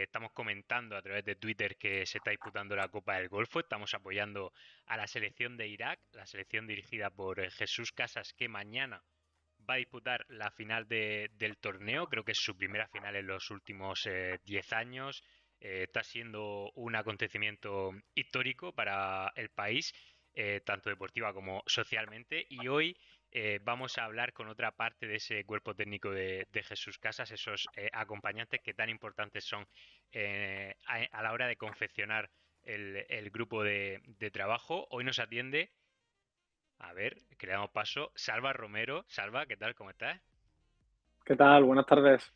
estamos comentando a través de Twitter que se está disputando la Copa del Golfo. Estamos apoyando a la selección de Irak, la selección dirigida por Jesús Casas, que mañana va a disputar la final del torneo. Creo que es su primera final en los últimos 10 años. Está siendo un acontecimiento histórico para el país, tanto deportiva como socialmente. Y hoy vamos a hablar con otra parte de ese cuerpo técnico de Jesús Casas, esos acompañantes que tan importantes son a la hora de confeccionar el grupo de trabajo. Hoy nos atiende, a ver, que le damos paso, Salva Romero. Salva, ¿qué tal? ¿Cómo estás? ¿Qué tal? Buenas tardes.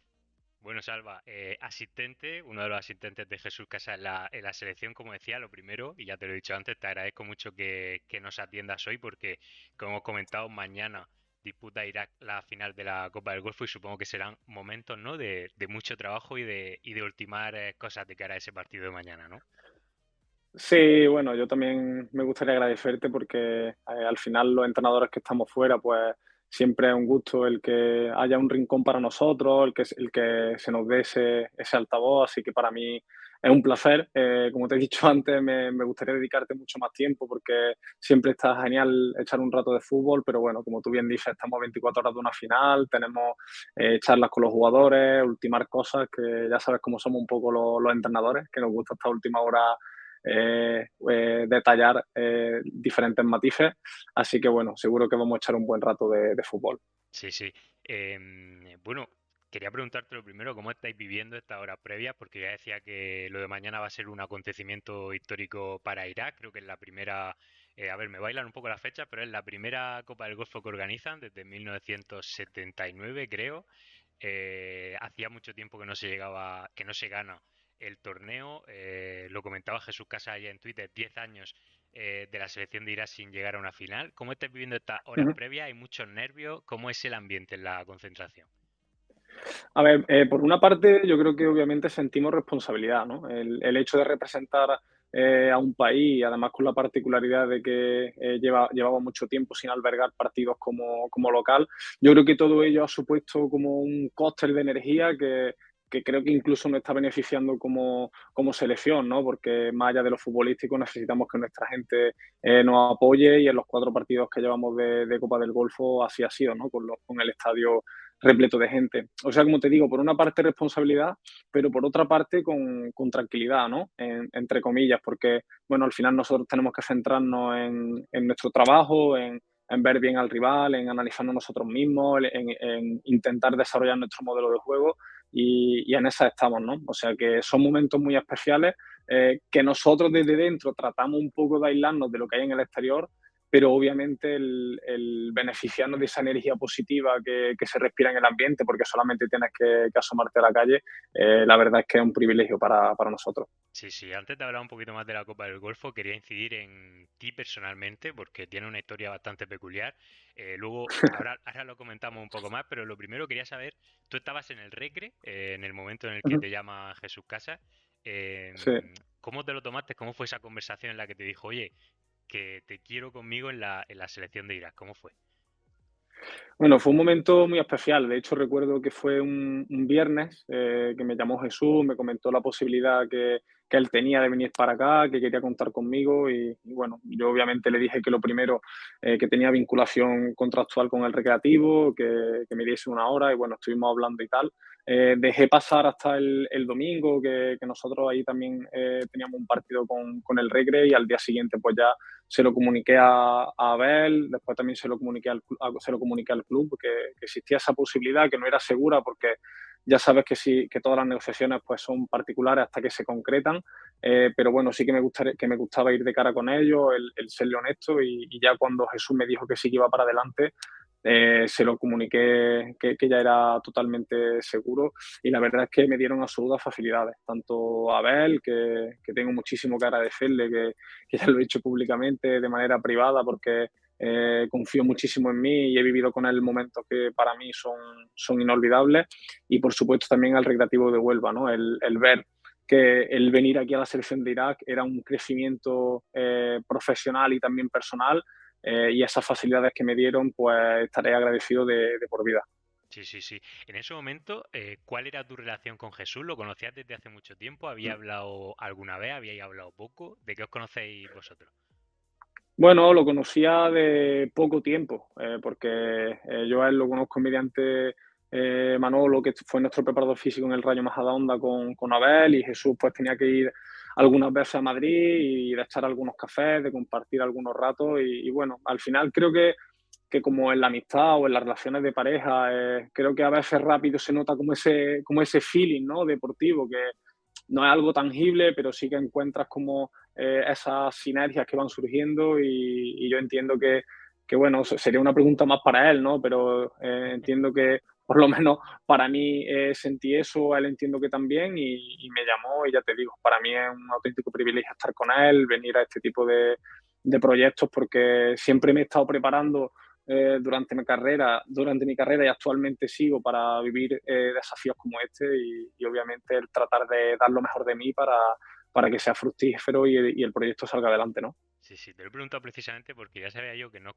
Bueno, Salva, asistente, uno de los asistentes de Jesús Casa en la selección, como decía, lo primero, y ya te lo he dicho antes, te agradezco mucho que nos atiendas hoy porque, como hemos comentado, mañana disputa Irak la final de la Copa del Golfo y supongo que serán momentos, ¿no?, de mucho trabajo y de ultimar cosas de cara a ese partido de mañana, ¿no? Sí, bueno, yo también me gustaría agradecerte porque al final los entrenadores que estamos fuera, pues siempre es un gusto el que haya un rincón para nosotros, el que se nos dé ese altavoz, así que para mí es un placer. Como te he dicho antes, me gustaría dedicarte mucho más tiempo porque siempre está genial echar un rato de fútbol, pero bueno, como tú bien dices, estamos a 24 horas de una final, tenemos charlas con los jugadores, ultimar cosas, que ya sabes cómo somos un poco los entrenadores, que nos gusta esta última hora detallar diferentes matices. Así que bueno, seguro que vamos a echar un buen rato de fútbol. Sí, sí. Bueno, quería preguntarte lo primero, ¿cómo estáis viviendo esta hora previa? Porque ya decía que lo de mañana va a ser un acontecimiento histórico para Irak. Creo que es la primera, a ver, me bailan un poco las fechas, pero es la primera Copa del Golfo que organizan desde 1979, creo. Hacía mucho tiempo que no se llegaba, que no se gana el torneo. Lo comentaba Jesús Casa allá en Twitter, 10 años de la selección de Irak sin llegar a una final. ¿Cómo estás viviendo estas horas Ujú. previas? ¿Hay muchos nervios? ¿Cómo es el ambiente en la concentración? A ver, por una parte, yo creo que obviamente sentimos responsabilidad, ¿no? El hecho de representar a un país, además con la particularidad de que llevaba mucho tiempo sin albergar partidos como local, yo creo que todo ello ha supuesto como un cóctel de energía que creo que incluso nos está beneficiando como selección, ¿no? Porque más allá de lo futbolístico necesitamos que nuestra gente nos apoye y en los 4 partidos que llevamos de Copa del Golfo así ha sido, ¿no? Con el estadio repleto de gente. O sea, como te digo, por una parte responsabilidad, pero por otra parte con tranquilidad, ¿no? Entre comillas, porque, bueno, al final nosotros tenemos que centrarnos en nuestro trabajo, en ver bien al rival, en analizarnos nosotros mismos, en intentar desarrollar nuestro modelo de juego y en esa estamos, ¿no? O sea que son momentos muy especiales que nosotros desde dentro tratamos un poco de aislarnos de lo que hay en el exterior, pero obviamente el beneficiarnos de esa energía positiva que se respira en el ambiente, porque solamente tienes que asomarte a la calle, la verdad es que es un privilegio para nosotros. Sí, sí, antes de hablar un poquito más de la Copa del Golfo, quería incidir en ti personalmente, porque tiene una historia bastante peculiar. Luego, ahora lo comentamos un poco más, pero lo primero quería saber, tú estabas en el Recre, en el momento en el que te llama Jesús Casa. Sí. ¿Cómo te lo tomaste? ¿Cómo fue esa conversación en la que te dijo, oye, que te quiero conmigo en la selección de Irak? ¿Cómo fue? Bueno, fue un momento muy especial. De hecho, recuerdo que fue un viernes que me llamó Jesús, me comentó la posibilidad que él tenía de venir para acá, que quería contar conmigo y bueno, yo obviamente le dije que lo primero, que tenía vinculación contractual con el Recreativo, que me diese una hora y bueno, estuvimos hablando y tal. Dejé pasar hasta el domingo, que nosotros ahí también teníamos un partido con el Recre y al día siguiente pues ya se lo comuniqué a Abel, después también se lo comuniqué al club, que existía esa posibilidad, que no era segura porque ya sabes que, sí, que todas las negociaciones pues, son particulares hasta que se concretan, pero bueno, sí que me gustaba ir de cara con ellos, el serle honesto y ya cuando Jesús me dijo que sí que iba para adelante, se lo comuniqué que ya era totalmente seguro y la verdad es que me dieron absolutas facilidades, tanto a Abel, que tengo muchísimo que agradecerle, que ya lo he dicho públicamente de manera privada porque confío muchísimo en mí y he vivido con él momentos que para mí son inolvidables y por supuesto también al Recreativo de Huelva, ¿no? El ver que el venir aquí a la selección de Irak era un crecimiento profesional y también personal y esas facilidades que me dieron pues estaré agradecido de por vida. Sí, sí, sí. En ese momento, ¿cuál era tu relación con Jesús? ¿Lo conocías desde hace mucho tiempo? ¿Había hablado alguna vez? ¿Habíais hablado poco? ¿De qué os conocéis vosotros? Bueno, lo conocía de poco tiempo, porque yo a él lo conozco mediante Manolo, que fue nuestro preparador físico en el Rayo Majadahonda con Abel, y Jesús pues tenía que ir algunas veces a Madrid y de echar algunos cafés, de compartir algunos ratos y bueno, al final creo que como en la amistad o en las relaciones de pareja, creo que a veces rápido se nota como ese feeling, ¿no? Deportivo, que no es algo tangible, pero sí que encuentras como esas sinergias que van surgiendo y yo entiendo que, bueno, sería una pregunta más para él, ¿no? Pero entiendo que por lo menos para mí sentí eso, él entiendo que también y me llamó y ya te digo, para mí es un auténtico privilegio estar con él, venir a este tipo de proyectos porque siempre me he estado preparando durante mi carrera y actualmente sigo para vivir desafíos como este y obviamente el tratar de dar lo mejor de mí para que sea fructífero y el proyecto salga adelante, ¿no? Sí, sí, te lo he preguntado precisamente porque ya sabía yo que no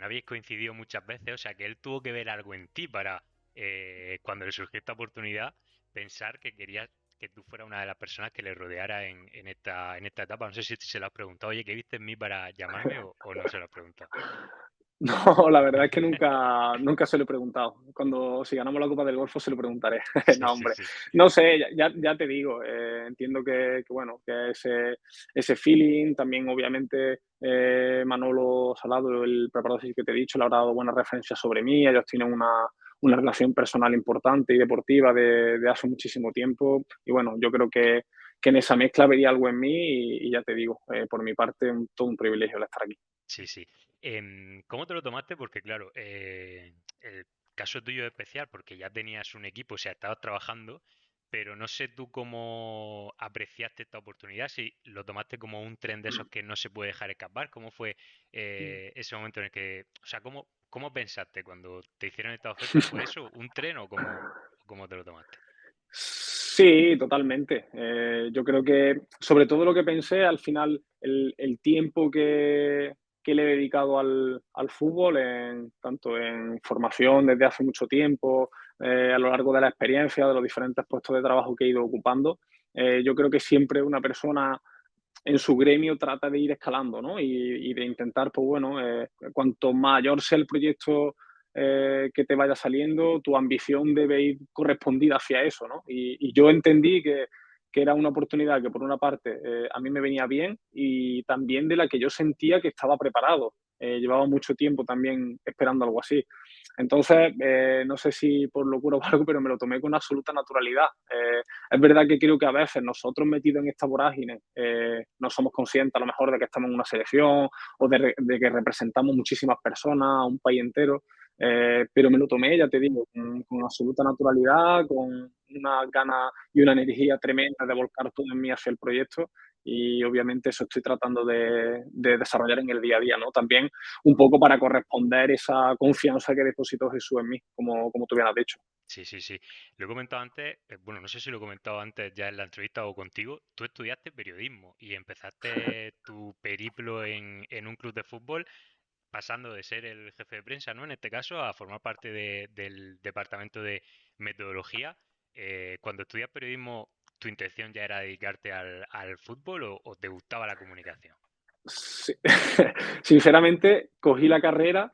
habíais coincidido muchas veces, o sea, que él tuvo que ver algo en ti para, cuando le surgió esta oportunidad, pensar que querías que tú fueras una de las personas que le rodeara en esta etapa. No sé si se lo has preguntado, oye, ¿qué viste en mí para llamarme o no se lo has preguntado? No, la verdad es que nunca se lo he preguntado. Si ganamos la Copa del Golfo se lo preguntaré. Sí, No, sí, hombre. sí. No sé, ya te digo, entiendo bueno, que ese feeling, también obviamente Manolo Salado, el preparador físico que te he dicho, le habrá dado buenas referencias sobre mí. Ellos tienen una relación personal importante y deportiva de hace muchísimo tiempo. Y bueno, yo creo que en esa mezcla vería algo en mí y ya te digo, por mi parte, todo un privilegio el estar aquí. Sí, sí. ¿Cómo te lo tomaste? Porque claro, el caso tuyo es especial porque ya tenías un equipo, o sea, estabas trabajando, pero no sé tú cómo apreciaste esta oportunidad, si lo tomaste como un tren de esos que no se puede dejar escapar, ¿cómo fue ese momento en el que, o sea, cómo pensaste cuando te hicieron esta oferta? ¿Fue eso, un tren o cómo te lo tomaste? Sí, totalmente. Yo creo que, sobre todo lo que pensé, al final, el tiempo que le he dedicado al fútbol, tanto en formación desde hace mucho tiempo, a lo largo de la experiencia, de los diferentes puestos de trabajo que he ido ocupando, yo creo que siempre una persona en su gremio trata de ir escalando, ¿no? Y de intentar, pues bueno, cuanto mayor sea el proyecto que te vaya saliendo, tu ambición debe ir correspondida hacia eso, ¿no? Y yo entendí que era una oportunidad que por una parte a mí me venía bien y también de la que yo sentía que estaba preparado. Llevaba mucho tiempo también esperando algo así. Entonces, no sé si por locura o algo, pero me lo tomé con absoluta naturalidad. Es verdad que creo que a veces nosotros metidos en esta vorágine no somos conscientes a lo mejor de que estamos en una selección o de que representamos muchísimas personas, un país entero, pero me lo tomé, ya te digo, con absoluta naturalidad, con una ganas y una energía tremenda de volcar todo en mí hacia el proyecto y obviamente eso estoy tratando de desarrollar en el día a día, ¿no? También un poco para corresponder esa confianza que depositó Jesús en mí, como tú bien has dicho. Sí, sí, sí. Lo he comentado antes, bueno, no sé si lo he comentado antes ya en la entrevista o contigo. Tú estudiaste periodismo y empezaste tu periplo en un club de fútbol, pasando de ser el jefe de prensa, ¿no? En este caso, a formar parte del departamento de metodología. Cuando estudias periodismo, ¿tu intención ya era dedicarte al fútbol o te gustaba la comunicación? Sí. Sinceramente, cogí la carrera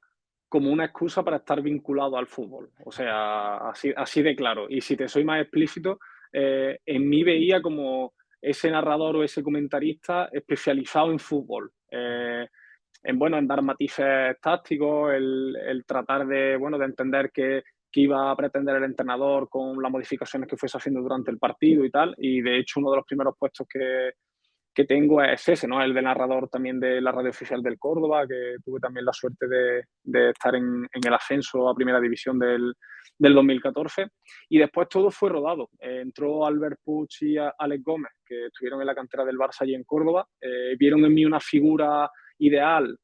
como una excusa para estar vinculado al fútbol. O sea, así de claro. Y si te soy más explícito, en mí veía como ese narrador o ese comentarista especializado en fútbol. En dar matices tácticos, el tratar de entender qué iba a pretender el entrenador con las modificaciones que fuese haciendo durante el partido y tal. Y de hecho, uno de los primeros puestos que tengo es ese, ¿no? El de narrador también de la radio oficial del Córdoba, que tuve también la suerte de estar en el ascenso a primera división del 2014. Y después todo fue rodado. Entró Albert Puig y Alex Gómez, que estuvieron en la cantera del Barça allí en Córdoba. Vieron en mí una figura ideal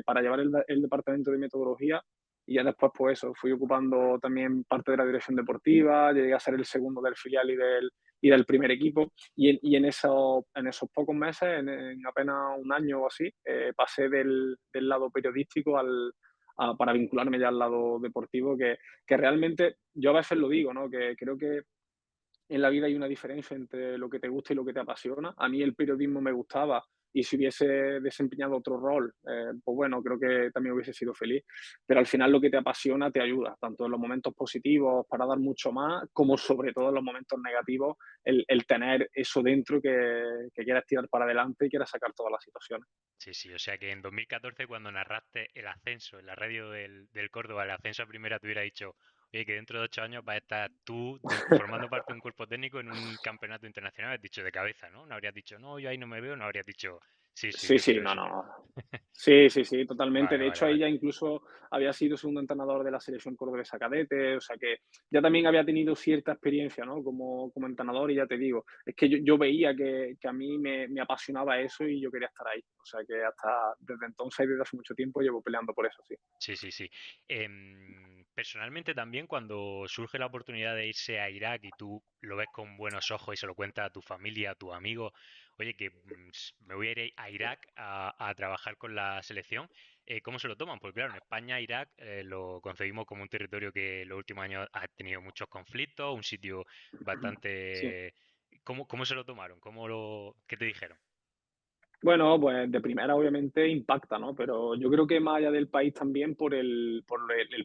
para llevar el departamento de metodología y ya después, pues eso, fui ocupando también parte de la dirección deportiva, llegué a ser el segundo del filial y del primer equipo. Y en esos pocos meses, en apenas un año o así, pasé del lado periodístico para vincularme ya al lado deportivo, que realmente yo a veces lo digo, ¿no? Que creo que en la vida hay una diferencia entre lo que te gusta y lo que te apasiona. A mí el periodismo me gustaba y si hubiese desempeñado otro rol, pues bueno, creo que también hubiese sido feliz. Pero al final lo que te apasiona te ayuda, tanto en los momentos positivos para dar mucho más, como sobre todo en los momentos negativos, el tener eso dentro que quieras tirar para adelante y quieras sacar todas las situaciones. Sí, sí, o sea que en 2014 cuando narraste el ascenso en la radio del Córdoba, el ascenso a primera, te hubiera dicho, oye, que dentro de 8 años vas a estar tú formando parte de un cuerpo técnico en un campeonato internacional, has dicho de cabeza, ¿no? No habrías dicho, no, yo ahí no me veo, no habrías dicho, sí, sí, Sí, yo sí, quiero no, eso. no. Sí, sí, sí, totalmente. Vale, De vale, hecho, vale. ella incluso había sido segundo entrenador de la selección cordobesa cadete, o sea que ya también había tenido cierta experiencia, ¿no? Como entrenador y ya te digo, es que yo veía que a mí me apasionaba eso y yo quería estar ahí. O sea que hasta desde entonces, desde hace mucho tiempo, llevo peleando por eso, sí. Sí, sí, sí. Personalmente también cuando surge la oportunidad de irse a Irak y tú lo ves con buenos ojos y se lo cuentas a tu familia, a tus amigos, oye, que me voy a ir a Irak a trabajar con la selección, ¿cómo se lo toman? Porque claro, en España, Irak lo concebimos como un territorio que en los últimos años ha tenido muchos conflictos, un sitio Sí. bastante... ¿Cómo se lo tomaron? ¿Qué te dijeron? Bueno, pues de primera obviamente impacta, ¿no? Pero yo creo que más allá del país también por el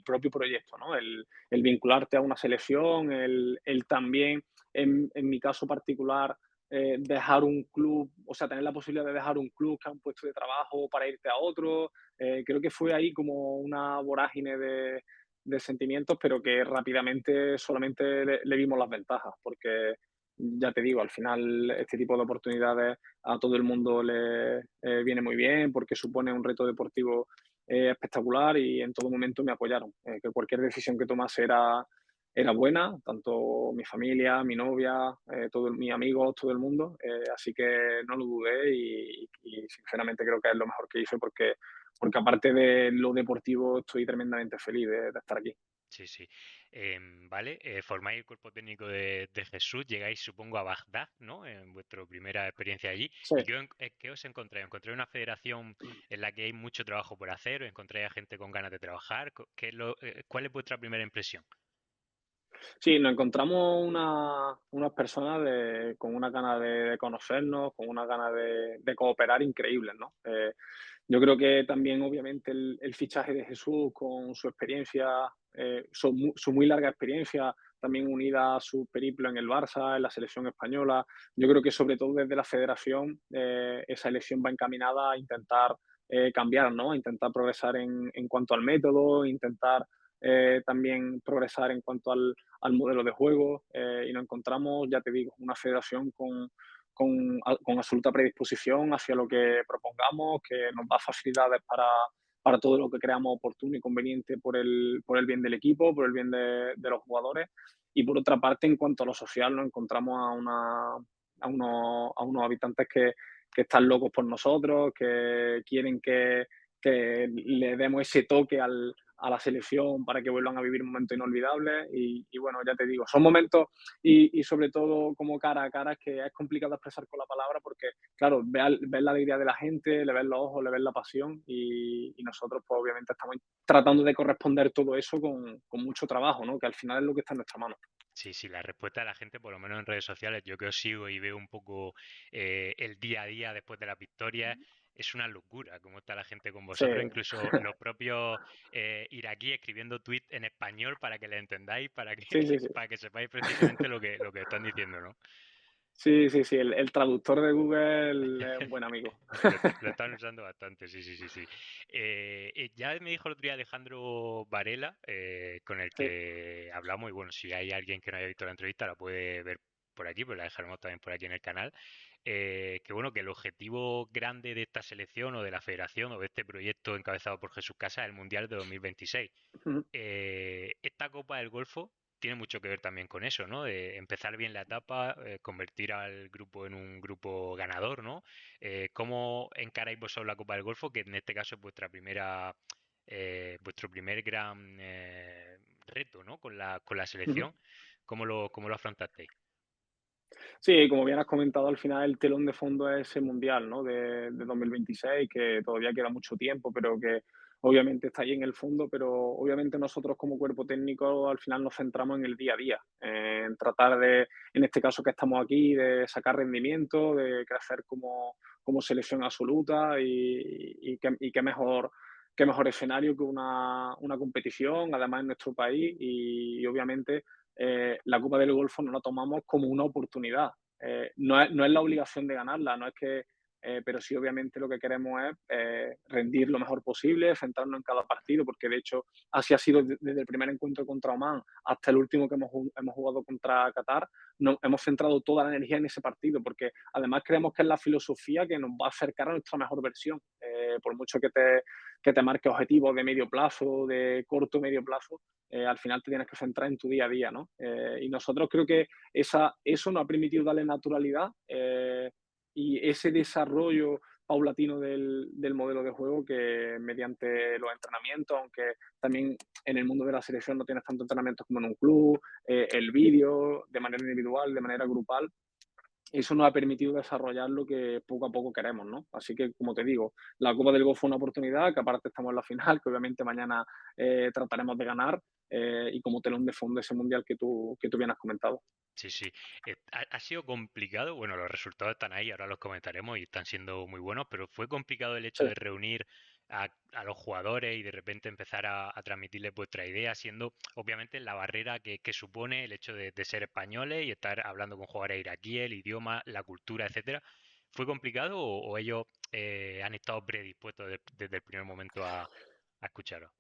propio proyecto, ¿no? El vincularte a una selección, el también, en mi caso particular, dejar un club, o sea, tener la posibilidad de dejar un club que es un puesto de trabajo para irte a otro. Creo que fue ahí como una vorágine de sentimientos, pero que rápidamente solamente le vimos las ventajas, porque ya te digo, al final este tipo de oportunidades a todo el mundo le viene muy bien porque supone un reto deportivo espectacular y en todo momento me apoyaron. Que cualquier decisión que tomase era buena, tanto mi familia, mi novia, mis amigos, todo el mundo. Así que no lo dudé y sinceramente creo que es lo mejor que hice porque aparte de lo deportivo estoy tremendamente feliz de estar aquí. Sí, sí. Vale, formáis el cuerpo técnico de Jesús, llegáis supongo a Bagdad, ¿no? En vuestra primera experiencia allí. Sí. ¿Y qué os encontráis? ¿Encontráis una federación en la que hay mucho trabajo por hacer? ¿O encontráis a gente con ganas de trabajar? ¿Cuál es vuestra primera impresión? Sí, nos encontramos unas personas con una gana de conocernos, con una gana de cooperar increíbles, ¿no? Yo creo que también, obviamente, el fichaje de Jesús con su experiencia, su muy larga experiencia, también unida a su periplo en el Barça, en la selección española, yo creo que sobre todo desde la federación esa elección va encaminada a intentar cambiar, ¿no? A intentar progresar en cuanto al método, intentar también progresar en cuanto al modelo de juego y nos encontramos, ya te digo, una federación con absoluta predisposición hacia lo que propongamos, que nos da facilidades para todo lo que creamos oportuno y conveniente por el bien del equipo, por el bien de los jugadores. Y por otra parte, en cuanto a lo social, nos encontramos a unos habitantes que están locos por nosotros, que quieren que le demos ese toque a la selección para que vuelvan a vivir momentos inolvidables. Y bueno, ya te digo, son momentos y sobre todo como cara a cara, es que es complicado expresar con la palabra porque, claro, ves la alegría de la gente, le ves los ojos, le ves la pasión y nosotros pues obviamente estamos tratando de corresponder todo eso con mucho trabajo, ¿no? Que al final es lo que está en nuestra mano. Sí, sí, la respuesta de la gente, por lo menos en redes sociales, yo que os sigo y veo un poco el día a día después de las victorias, es una locura cómo está la gente con Sí, vosotros, incluso los propios iraquíes escribiendo tweets en español para que le entendáis, para que, sí, sí, sí. para que sepáis precisamente lo que están diciendo, ¿no? Sí, sí, sí, el traductor de Google es un buen amigo. Lo están usando bastante, sí, sí, sí, sí. Ya me dijo el otro día Alejandro Varela, con el Sí. que hablamos, y bueno, si hay alguien que no haya visto la entrevista, la puede ver por aquí, pues la dejaremos también por aquí en el canal. Que bueno, que el objetivo grande de esta selección o de la federación o de este proyecto encabezado por Jesús Casa es el Mundial de 2026. Esta Copa del Golfo tiene mucho que ver también con eso, ¿no? De empezar bien la etapa, convertir al grupo en un grupo ganador, ¿no? ¿Cómo encaráis vosotros la Copa del Golfo, que en este caso es vuestro primer gran reto, ¿no? Con la selección. ¿Cómo lo afrontasteis? Sí, como bien has comentado, al final el telón de fondo es el Mundial, ¿no? De 2026, que todavía queda mucho tiempo, pero que obviamente está ahí en el fondo, pero obviamente nosotros como cuerpo técnico al final nos centramos en el día a día, en tratar de, en este caso que estamos aquí, de sacar rendimiento, de crecer como selección absoluta y qué mejor escenario que una competición, además en nuestro país y obviamente la Copa del Golfo no la tomamos como una oportunidad. No es la obligación de ganarla, no es que pero sí, obviamente, lo que queremos es rendir lo mejor posible, centrarnos en cada partido, porque de hecho así ha sido desde el primer encuentro contra Oman hasta el último que hemos jugado contra Qatar. No, hemos centrado toda la energía en ese partido, porque además creemos que es la filosofía que nos va a acercar a nuestra mejor versión. Por mucho que te marque objetivos de medio plazo, de corto medio plazo, al final te tienes que centrar en tu día a día, ¿no? Y nosotros creo que eso nos ha permitido darle naturalidad y ese desarrollo paulatino del modelo de juego que mediante los entrenamientos, aunque también en el mundo de la selección no tienes tanto entrenamientos como en un club, el vídeo, de manera individual, de manera grupal, eso nos ha permitido desarrollar lo que poco a poco queremos, ¿no? Así que, como te digo, la Copa del Golfo fue una oportunidad, que aparte estamos en la final, que obviamente mañana trataremos de ganar, y como telón de fondo ese mundial que tú bien has comentado. Sí, sí. Ha sido complicado, bueno, los resultados están ahí, ahora los comentaremos y están siendo muy buenos, pero fue complicado el hecho Sí. de reunir a los jugadores y de repente empezar a transmitirles vuestra idea, siendo obviamente la barrera que supone el hecho de ser españoles y estar hablando con jugadores iraquíes, el idioma, la cultura, etcétera. ¿Fue complicado o ellos han estado predispuestos desde el primer momento a escucharos?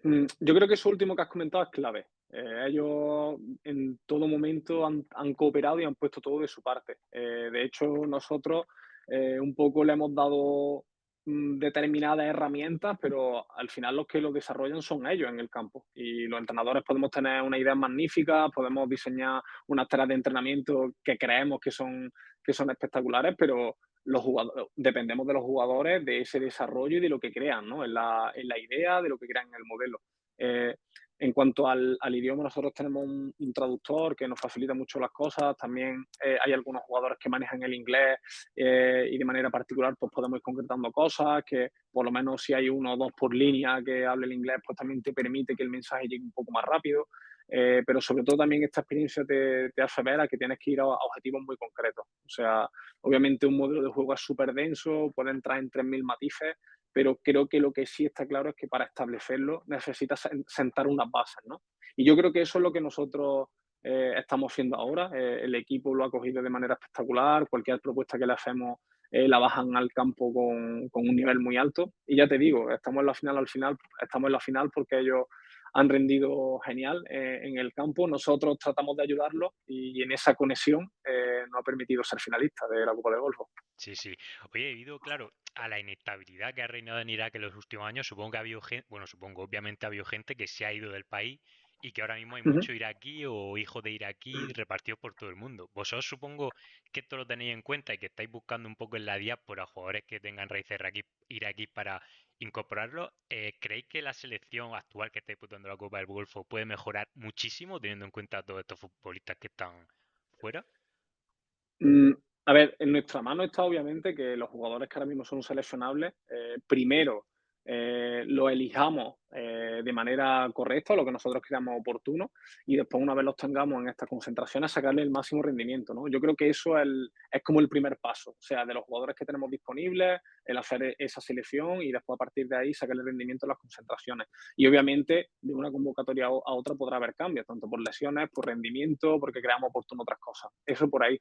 Yo creo que eso último que has comentado es clave. Ellos en todo momento han cooperado y han puesto todo de su parte. De hecho, nosotros un poco le hemos dado determinadas herramientas, pero al final los que lo desarrollan son ellos en el campo. Y los entrenadores podemos tener una idea magnífica, podemos diseñar unas tareas de entrenamiento que creemos que son espectaculares, pero los jugadores, dependemos de los jugadores, de ese desarrollo y de lo que crean, ¿no? En la idea, de lo que crean en el modelo. Eh, en cuanto al idioma, nosotros tenemos un traductor que nos facilita mucho las cosas. También hay algunos jugadores que manejan el inglés y de manera particular pues podemos ir concretando cosas que por lo menos si hay uno o dos por línea que hable el inglés, pues también te permite que el mensaje llegue un poco más rápido. Pero sobre todo también esta experiencia te hace ver a que tienes que ir a objetivos muy concretos. O sea, obviamente un modelo de juego es súper denso, puede entrar en 3.000 matices, pero creo que lo que sí está claro es que para establecerlo necesitas sentar unas bases, ¿no? Y yo creo que eso es lo que nosotros estamos haciendo ahora. El equipo lo ha cogido de manera espectacular, cualquier propuesta que le hacemos la bajan al campo con un nivel muy alto. Y ya te digo, estamos en la final al final, estamos en la final porque ellos han rendido genial en el campo. Nosotros tratamos de ayudarlos y en esa conexión nos ha permitido ser finalistas de la Copa de Golfo. Sí, sí. Oye, debido, claro, a la inestabilidad que ha reinado en Irak en los últimos años, supongo que ha habido gente, bueno, supongo, obviamente ha habido gente que se ha ido del país y que ahora mismo hay Uh -huh. mucho iraquí o hijos de iraquí repartidos por todo el mundo. Vosotros supongo que esto lo tenéis en cuenta y que estáis buscando un poco en la diáspora jugadores que tengan raíces iraquíes para incorporarlos. ¿Creéis que la selección actual que está disputando la Copa del Golfo puede mejorar muchísimo teniendo en cuenta a todos estos futbolistas que están fuera? Mm, a ver, en nuestra mano está obviamente que los jugadores que ahora mismo son seleccionables, primero los elijamos de manera correcta, lo que nosotros creamos oportuno, y después una vez los tengamos en estas concentraciones, sacarle el máximo rendimiento, ¿no? Yo creo que eso es como el primer paso, o sea, de los jugadores que tenemos disponibles, el hacer esa selección y después a partir de ahí sacarle rendimiento a las concentraciones. Y obviamente de una convocatoria a otra podrá haber cambios, tanto por lesiones, por rendimiento, porque creamos oportuno otras cosas. Eso por ahí.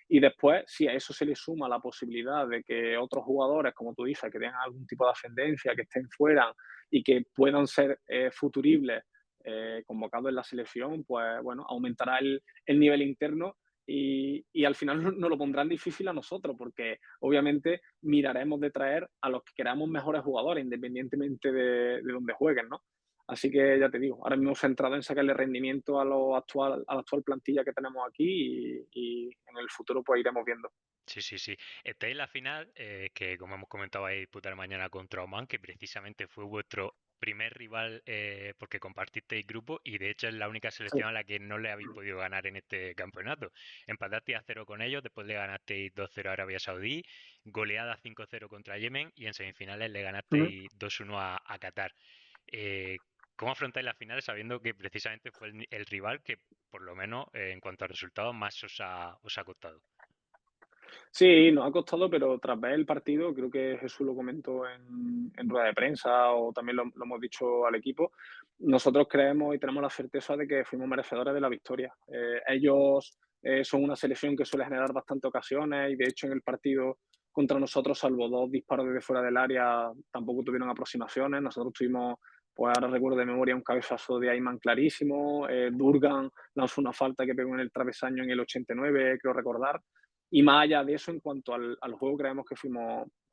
Y después, si a eso se le suma la posibilidad de que otros jugadores, como tú dices, que tengan algún tipo de ascendencia, que estén fuera y que puedan ser futuribles convocados en la selección, pues bueno, aumentará el nivel interno y al final nos lo pondrán difícil a nosotros, porque obviamente miraremos de traer a los que queramos mejores jugadores, independientemente de dónde jueguen, ¿no? Así que ya te digo, ahora mismo centrado en sacarle rendimiento a la actual plantilla que tenemos aquí y en el futuro pues iremos viendo. Sí, sí, sí. Estáis en la final, que como hemos comentado, vais a disputar mañana contra Oman, que precisamente fue vuestro primer rival porque compartisteis grupo y de hecho es la única Sí. selección a la que no le habéis podido ganar en este campeonato. Empatasteis a 0 con ellos, después le ganasteis 2-0 a Arabia Saudí, goleada 5-0 contra Yemen y en semifinales le Ujú. ganasteis 2-1 a Qatar. Eh, ¿Cómo afrontáis las finales sabiendo que precisamente fue el rival que, por lo menos en cuanto a resultados, más os ha costado? Sí, nos ha costado, pero tras ver el partido, creo que Jesús lo comentó en rueda de prensa o también lo hemos dicho al equipo, nosotros creemos y tenemos la certeza de que fuimos merecedores de la victoria. Ellos son una selección que suele generar bastantes ocasiones y de hecho en el partido contra nosotros, salvo dos disparos desde fuera del área, tampoco tuvieron aproximaciones. Nosotros tuvimos, pues ahora recuerdo de memoria, un cabezazo de Ayman clarísimo, Durgan lanzó una falta que pegó en el travesaño en el 89, creo recordar. Y más allá de eso, en cuanto al juego, creemos que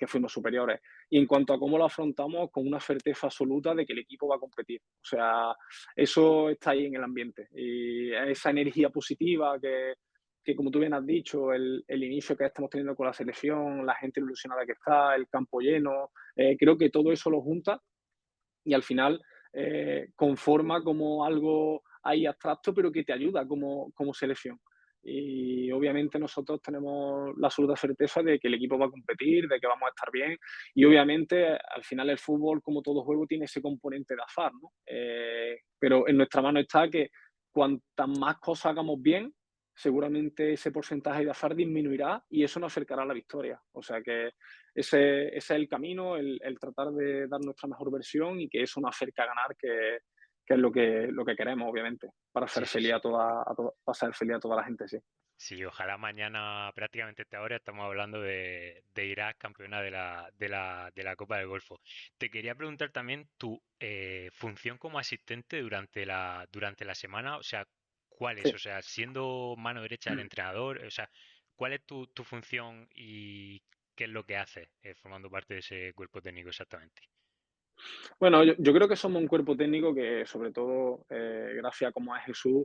fuimos superiores. Y en cuanto a cómo lo afrontamos, con una certeza absoluta de que el equipo va a competir. O sea, eso está ahí en el ambiente. Y esa energía positiva que como tú bien has dicho, el inicio que estamos teniendo con la selección, la gente ilusionada que está, el campo lleno, creo que todo eso lo junta y al final conforma como algo ahí abstracto, pero que te ayuda como selección. Y obviamente nosotros tenemos la absoluta certeza de que el equipo va a competir, de que vamos a estar bien. Y obviamente al final el fútbol, como todo juego, tiene ese componente de azar, ¿no? Pero en nuestra mano está que cuantas más cosas hagamos bien, seguramente ese porcentaje de azar disminuirá y eso nos acercará a la victoria. O sea que ese es el camino, el tratar de dar nuestra mejor versión y que eso nos acerque a ganar, que es lo que queremos, obviamente, para Sí, hacer sí, feliz sí. para hacer feliz a toda la gente, sí. Sí, ojalá mañana, prácticamente esta hora, estamos hablando de Irak campeona de la Copa del Golfo. Te quería preguntar también tu función como asistente durante la semana, o sea, ¿cuál es? Sí. O sea, siendo mano derecha del entrenador, o sea, ¿cuál es tu función y qué es lo que haces formando parte de ese cuerpo técnico exactamente? Bueno, yo creo que somos un cuerpo técnico que, sobre todo, gracias a cómo es Jesús,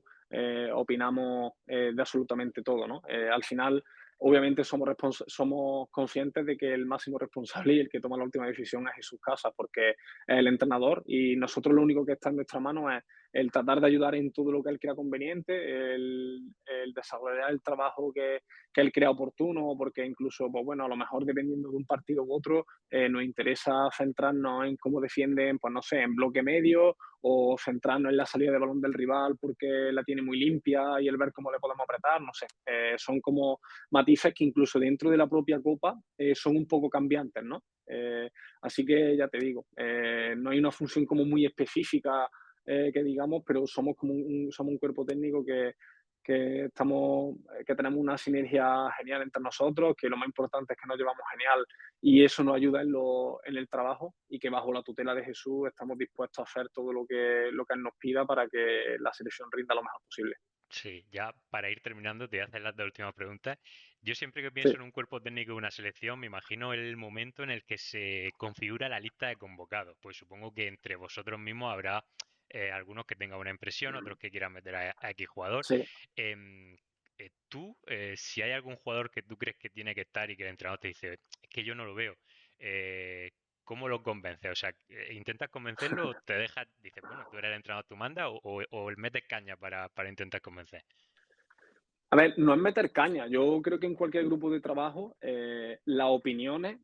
opinamos de absolutamente todo, ¿no? Al final, obviamente, somos conscientes de que el máximo responsable y el que toma la última decisión es Jesús Casas, porque es el entrenador y nosotros lo único que está en nuestra mano es el tratar de ayudar en todo lo que él crea conveniente, el desarrollar el trabajo que él crea oportuno, porque incluso, pues bueno, a lo mejor dependiendo de un partido u otro, nos interesa centrarnos en cómo defienden, pues no sé, en bloque medio o centrarnos en la salida de balón del rival porque la tiene muy limpia y el ver cómo le podemos apretar, no sé. Son como matices que incluso dentro de la propia Copa son un poco cambiantes, ¿no? Así que ya te digo, no hay una función como muy específica que digamos, pero somos un cuerpo técnico que tenemos una sinergia genial entre nosotros, que lo más importante es que nos llevamos genial y eso nos ayuda en el trabajo y que bajo la tutela de Jesús estamos dispuestos a hacer todo lo que Él nos pida para que la selección rinda lo mejor posible. Sí, ya para ir terminando, te voy a hacer las dos últimas preguntas. Yo siempre que pienso Sí, en un cuerpo técnico de una selección, me imagino el momento en el que se configura la lista de convocados. Pues supongo que entre vosotros mismos habrá algunos que tengan una impresión, otros que quieran meter a X jugador. sí. Em, tú, si hay algún jugador que tú crees que tiene que estar y que el entrenador te dice, es que yo no lo veo, eh, ¿cómo lo convences? O sea, ¿intentas convencerlo o te dejas, dices, bueno, tú eres el entrenador, tú mandas o metes caña para intentar convencer? A ver, no es meter caña. Yo creo que en cualquier grupo de trabajo las opiniones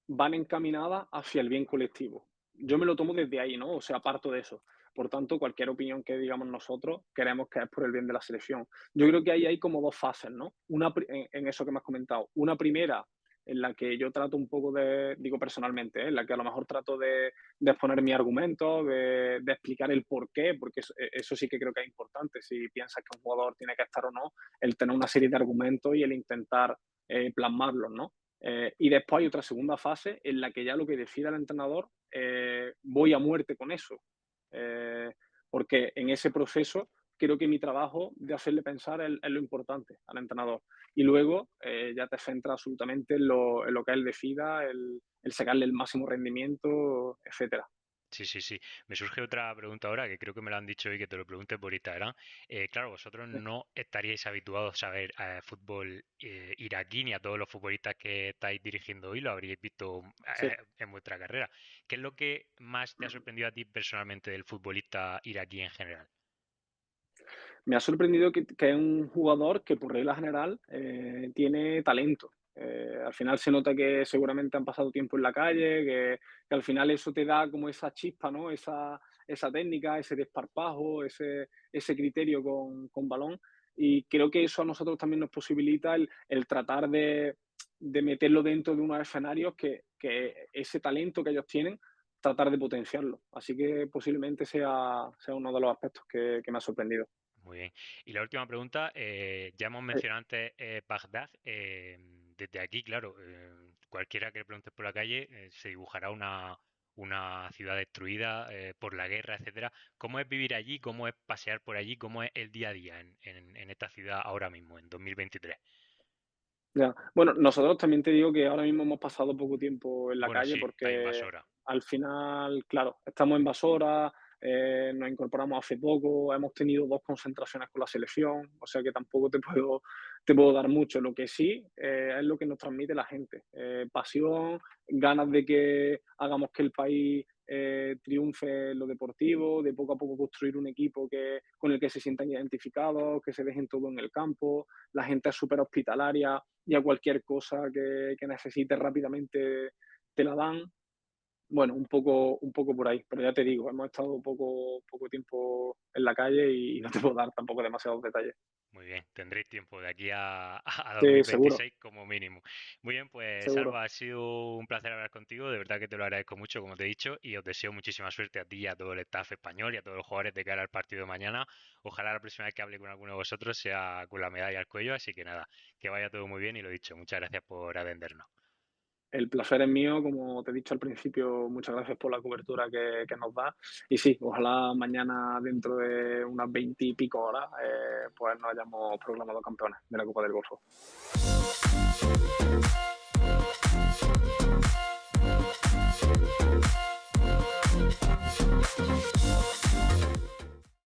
van encaminadas hacia el bien colectivo. Yo me Ujú. lo tomo desde ahí, ¿no? O sea, parto de eso. Por tanto, cualquier opinión que digamos nosotros, queremos que es por el bien de la selección. Yo creo que ahí hay como dos fases, ¿no? En eso que me has comentado. Una primera, en la que yo trato un poco digo personalmente, en la que a lo mejor trato de exponer mi argumento, de explicar el por qué, porque eso sí que creo que es importante. Si piensas que un jugador tiene que estar o no, el tener una serie de argumentos y el intentar plasmarlos, ¿no? Y después hay otra segunda fase en la que ya lo que decida el entrenador, voy a muerte con eso. Eh, Porque en ese proceso creo que mi trabajo de hacerle pensar es lo importante al entrenador. Y luego ya te centras absolutamente en lo que él decida, el sacarle el máximo rendimiento, etcétera. Sí, sí, sí. Me surge otra pregunta ahora que creo que me lo han dicho hoy que te lo pregunte por Instagram. Claro, vosotros no estaríais habituados a ver fútbol iraquí ni a todos los futbolistas que estáis dirigiendo hoy, lo habríais visto Sí. en vuestra carrera. ¿Qué es lo que más te ha sorprendido a ti personalmente del futbolista iraquí en general? Me ha sorprendido que es un jugador que por regla general tiene talento. Al final se nota que seguramente han pasado tiempo en la calle, que al final eso te da como esa chispa, ¿no? Esa técnica, ese desparpajo, ese criterio con balón. Y creo que eso a nosotros también nos posibilita el tratar de meterlo dentro de unos escenarios que ese talento que ellos tienen, tratar de potenciarlo. Así que posiblemente sea uno de los aspectos que me ha sorprendido. Muy bien. Y la última pregunta, ya hemos Eh, mencionado antes Bagdad. Desde aquí, claro, cualquiera que le preguntes por la calle se dibujará una ciudad destruida por la guerra, etcétera. ¿Cómo es vivir allí? ¿Cómo es pasear por allí? ¿Cómo es el día a día en esta ciudad ahora mismo, en 2023? Ya. Bueno, nosotros también te digo que ahora mismo hemos pasado poco tiempo en la Bueno, calle sí, está porque invasora. al final, claro, estamos en Basora, nos incorporamos hace poco, hemos tenido 2 concentraciones con la selección, o sea que tampoco te puedo dar mucho. Lo que sí, es lo que nos transmite la gente, pasión, ganas de que hagamos que el país, triunfe en lo deportivo, de poco a poco construir un equipo con el que se sientan identificados, que se dejen todo en el campo. La gente es súper hospitalaria y a cualquier cosa que necesites rápidamente te la dan. Bueno, un poco por ahí, pero ya te digo, hemos estado poco tiempo en la calle y no te puedo dar tampoco demasiados detalles. Muy bien, tendréis tiempo de aquí a Sí, seguro, 2026 como mínimo. Muy bien, pues seguro. Salva, ha sido un placer hablar contigo, de verdad que te lo agradezco mucho, como te he dicho, y os deseo muchísima suerte a ti y a todo el staff español y a todos los jugadores de cara al partido de mañana. Ojalá la próxima vez que hable con alguno de vosotros sea con la medalla al cuello, así que nada, que vaya todo muy bien y lo dicho, muchas gracias por atendernos. El placer es mío, como te he dicho al principio, muchas gracias por la cobertura que nos da. Y sí, ojalá mañana, dentro de unas 20 y pico horas, pues nos hayamos proclamado campeones de la Copa del Golfo.